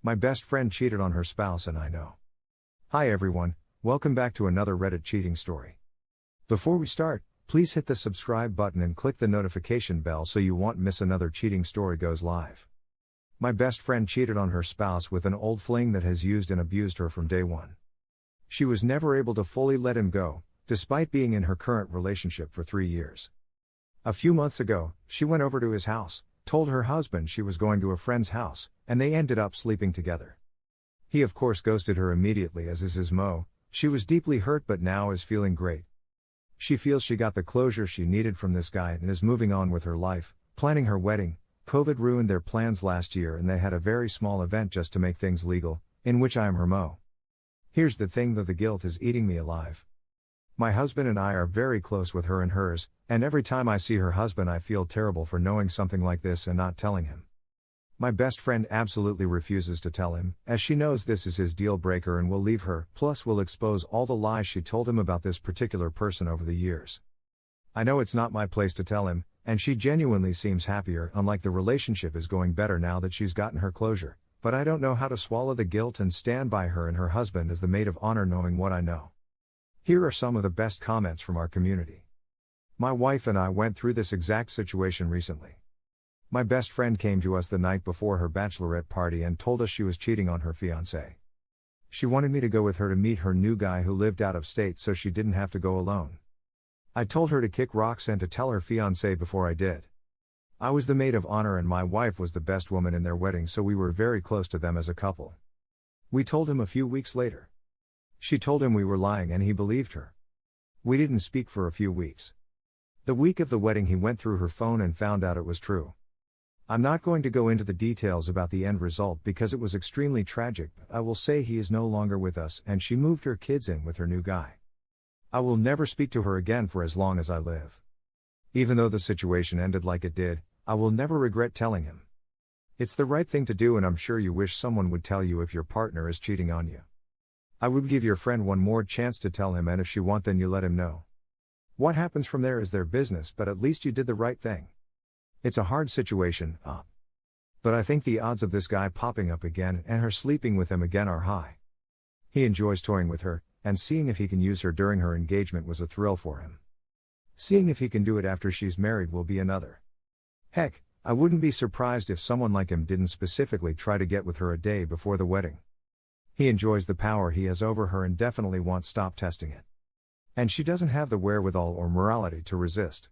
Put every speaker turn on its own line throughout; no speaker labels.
My best friend cheated on her spouse and I know. Hi everyone, welcome back to another Reddit cheating story. Before we start, please hit the subscribe button and click the notification bell so you won't miss another cheating story goes live. My best friend cheated on her spouse with an old fling that has used and abused her from day one. She was never able to fully let him go, despite being in her current relationship for 3 years. A few months ago, she went over to his house, told her husband she was going to a friend's house, and they ended up sleeping together. He of course ghosted her immediately, as is his mo. She was deeply hurt but now is feeling great. She feels she got the closure she needed from this guy and is moving on with her life, planning her wedding. COVID ruined their plans last year and they had a very small event just to make things legal, in which I am her mo. Here's the thing though, the guilt is eating me alive. My husband and I are very close with her and hers, and every time I see her husband I feel terrible for knowing something like this and not telling him. My best friend absolutely refuses to tell him, as she knows this is his deal breaker and will leave her, plus will expose all the lies she told him about this particular person over the years. I know it's not my place to tell him, and she genuinely seems happier, unlike the relationship is going better now that she's gotten her closure, but I don't know how to swallow the guilt and stand by her and her husband as the maid of honor knowing what I know. Here are some of the best comments from our community. My wife and I went through this exact situation recently. My best friend came to us the night before her bachelorette party and told us she was cheating on her fiancé. She wanted me to go with her to meet her new guy who lived out of state so she didn't have to go alone. I told her to kick rocks and to tell her fiancé before I did. I was the maid of honor and my wife was the best woman in their wedding, so we were very close to them as a couple. We told him a few weeks later. She told him we were lying and he believed her. We didn't speak for a few weeks. The week of the wedding he went through her phone and found out it was true. I'm not going to go into the details about the end result because it was extremely tragic, but I will say he is no longer with us and she moved her kids in with her new guy. I will never speak to her again for as long as I live. Even though the situation ended like it did, I will never regret telling him. It's the right thing to do and I'm sure you wish someone would tell you if your partner is cheating on you. I would give your friend one more chance to tell him, and if she won't then you let him know. What happens from there is their business, but at least you did the right thing. It's a hard situation, but I think the odds of this guy popping up again and her sleeping with him again are high. He enjoys toying with her, and seeing if he can use her during her engagement was a thrill for him. Seeing if he can do it after she's married will be another. Heck, I wouldn't be surprised if someone like him didn't specifically try to get with her a day before the wedding. He enjoys the power he has over her and definitely won't stop testing it. And she doesn't have the wherewithal or morality to resist.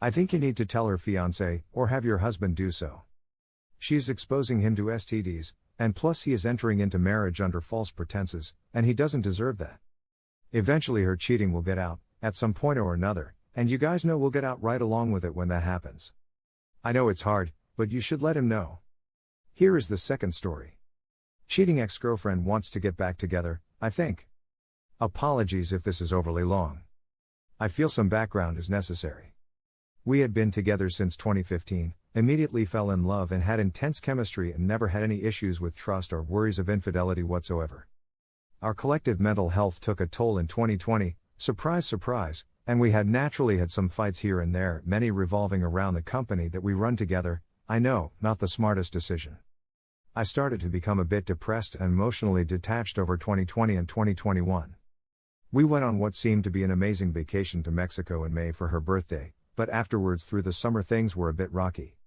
I think you need to tell her fiancé, or have your husband do so. She is exposing him to STDs, and plus he is entering into marriage under false pretenses, and he doesn't deserve that. Eventually her cheating will get out, at some point or another, and you guys know we'll get out right along with it when that happens. I know it's hard, but you should let him know. Here is the second story. Cheating ex-girlfriend wants to get back together, I think. Apologies if this is overly long. I feel some background is necessary. We had been together since 2015, immediately fell in love and had intense chemistry and never had any issues with trust or worries of infidelity whatsoever. Our collective mental health took a toll in 2020, surprise surprise, and we had naturally had some fights here and there, many revolving around the company that we run together. I know, not the smartest decision. I started to become a bit depressed and emotionally detached over 2020 and 2021. We went on what seemed to be an amazing vacation to Mexico in May for her birthday, but afterwards through the summer things were a bit rocky.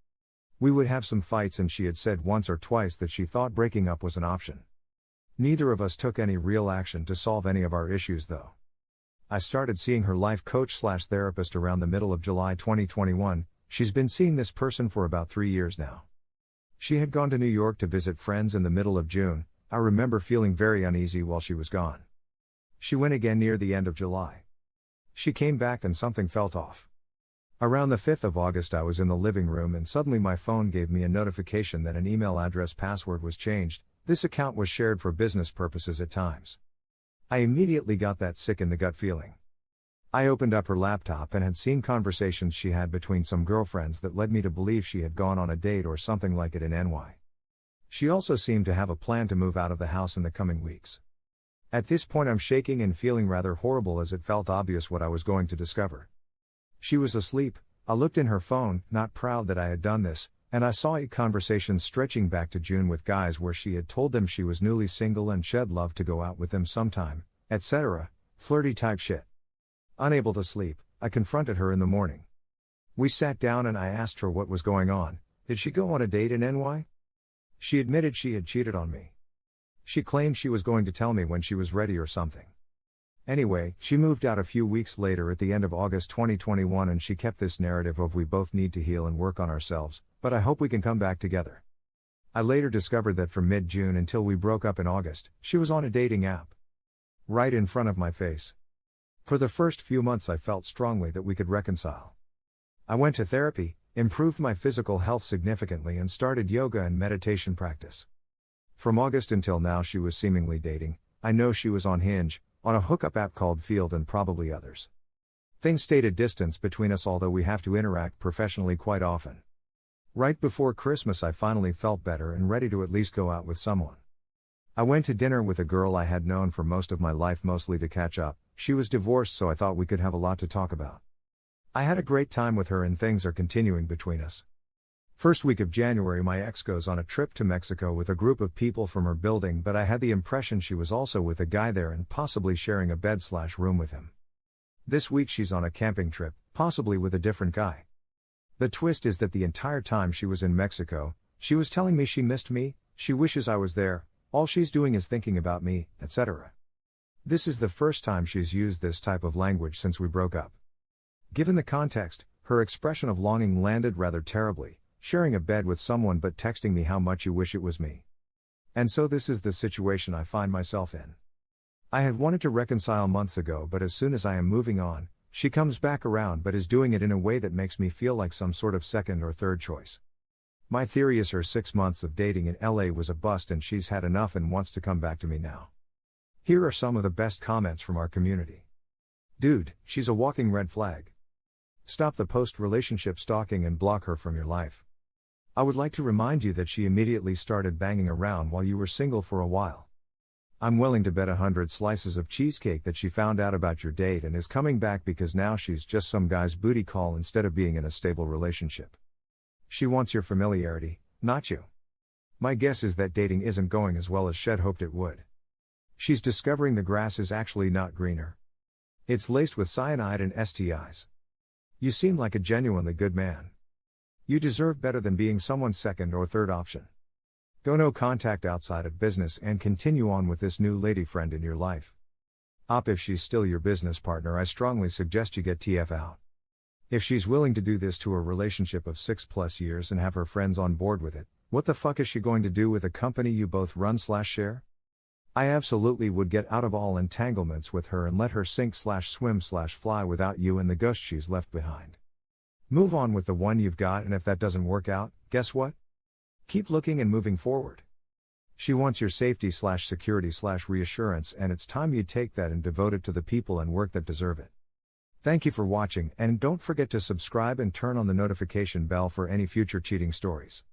We would have some fights and she had said once or twice that she thought breaking up was an option. Neither of us took any real action to solve any of our issues though. I started seeing her life coach/therapist around the middle of July 2021. She's been seeing this person for about 3 years now. She had gone to New York to visit friends in the middle of June. I remember feeling very uneasy while she was gone. She went again near the end of July. She came back and something felt off. Around the 5th of August I was in the living room and suddenly my phone gave me a notification that an email address password was changed. This account was shared for business purposes at times. I immediately got that sick in the gut feeling. I opened up her laptop and had seen conversations she had between some girlfriends that led me to believe she had gone on a date or something like it in NY. She also seemed to have a plan to move out of the house in the coming weeks. At this point I'm shaking and feeling rather horrible as it felt obvious what I was going to discover. She was asleep. I looked in her phone, not proud that I had done this, And I saw conversations stretching back to June with guys where she had told them she was newly single and she'd love to go out with them sometime, etc. Flirty type shit. Unable to sleep, I confronted her in the morning. We sat down and I asked her what was going on. Did she go on a date in NY? She admitted she had cheated on me. She claimed she was going to tell me when she was ready or something. Anyway, she moved out a few weeks later at the end of August 2021 and she kept this narrative of we both need to heal and work on ourselves, but I hope we can come back together. I later discovered that from mid-June until we broke up in August, she was on a dating app. Right in front of my face. For the first few months I felt strongly that we could reconcile. I went to therapy, improved my physical health significantly and started yoga and meditation practice. From August until now she was seemingly dating. I know she was on Hinge, on a hookup app called Field and probably others. Things stayed a distance between us although we have to interact professionally quite often. Right before Christmas I finally felt better and ready to at least go out with someone. I went to dinner with a girl I had known for most of my life mostly to catch up. She was divorced so I thought we could have a lot to talk about. I had a great time with her and things are continuing between us. First week of January my ex goes on a trip to Mexico with a group of people from her building but I had the impression she was also with a guy there and possibly sharing a bed/room with him. This week she's on a camping trip, possibly with a different guy. The twist is that the entire time she was in Mexico, she was telling me she missed me, she wishes I was there, all she's doing is thinking about me, etc. This is the first time she's used this type of language since we broke up. Given the context, her expression of longing landed rather terribly. Sharing a bed with someone but texting me how much you wish it was me. And so this is the situation I find myself in. I had wanted to reconcile months ago but as soon as I am moving on, she comes back around but is doing it in a way that makes me feel like some sort of second or third choice. My theory is her 6 months of dating in LA was a bust and she's had enough and wants to come back to me now. Here are some of the best comments from our community. Dude, she's a walking red flag. Stop the post-relationship stalking and block her from your life. I would like to remind you that she immediately started banging around while you were single for a while. I'm willing to bet 100 slices of cheesecake that she found out about your date and is coming back because now she's just some guy's booty call instead of being in a stable relationship. She wants your familiarity, not you. My guess is that dating isn't going as well as Shed hoped it would. She's discovering the grass is actually not greener. It's laced with cyanide and STIs. You seem like a genuinely good man. You deserve better than being someone's second or third option. Go no contact outside of business and continue on with this new lady friend in your life. If she's still your business partner I strongly suggest you get TF out. If she's willing to do this to a relationship of 6+ years and have her friends on board with it, what the fuck is she going to do with a company you both run/share? I absolutely would get out of all entanglements with her and let her sink/swim/fly without you and the ghost she's left behind. Move on with the one you've got and if that doesn't work out, guess what? Keep looking and moving forward. She wants your safety/security/reassurance and it's time you take that and devote it to the people and work that deserve it. Thank you for watching and don't forget to subscribe and turn on the notification bell for any future cheating stories.